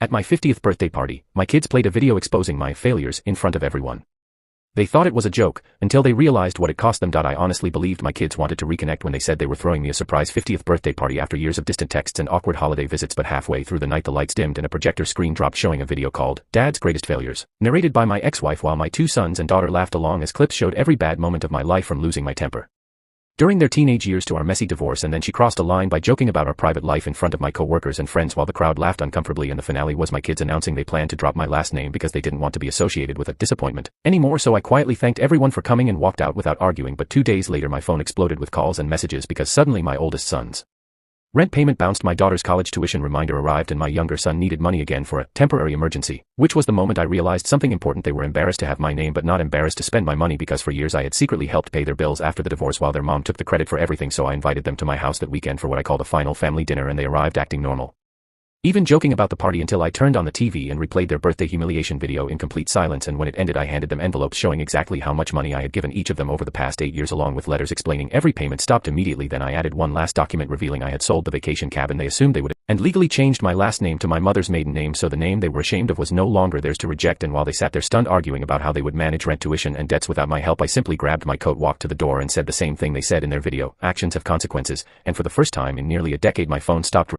At my 50th birthday party, my kids played a video exposing my failures in front of everyone. They thought it was a joke, until they realized what it cost them. I honestly believed my kids wanted to reconnect when they said they were throwing me a surprise 50th birthday party after years of distant texts and awkward holiday visits, but halfway through the night the lights dimmed and a projector screen dropped showing a video called Dad's Greatest Failures, narrated by my ex-wife while my 2 sons and daughter laughed along as clips showed every bad moment of my life from losing my temper during their teenage years to our messy divorce, and then she crossed a line by joking about our private life in front of my co-workers and friends while the crowd laughed uncomfortably, and the finale was my kids announcing they planned to drop my last name because they didn't want to be associated with a disappointment anymore. So I quietly thanked everyone for coming and walked out without arguing, but 2 days later my phone exploded with calls and messages because suddenly my oldest son's rent payment bounced, my daughter's college tuition reminder arrived, and my younger son needed money again for a temporary emergency, which was the moment I realized something important. They were embarrassed to have my name but not embarrassed to spend my money, because for years I had secretly helped pay their bills after the divorce while their mom took the credit for everything. So I invited them to my house that weekend for what I called a final family dinner, and they arrived acting normal, even joking about the party, until I turned on the TV and replayed their birthday humiliation video in complete silence. And when it ended I handed them envelopes showing exactly how much money I had given each of them over the past 8 years, along with letters explaining every payment. Stopped immediately. Then I added one last document revealing I had sold the vacation cabin they assumed they would, and legally changed my last name to my mother's maiden name, so the name they were ashamed of was no longer theirs to reject. And while they sat there stunned arguing about how they would manage rent, tuition and debts without my help, I simply grabbed my coat, walked to the door and said the same thing they said in their video: actions have consequences. And for the first time in nearly a decade my phone stopped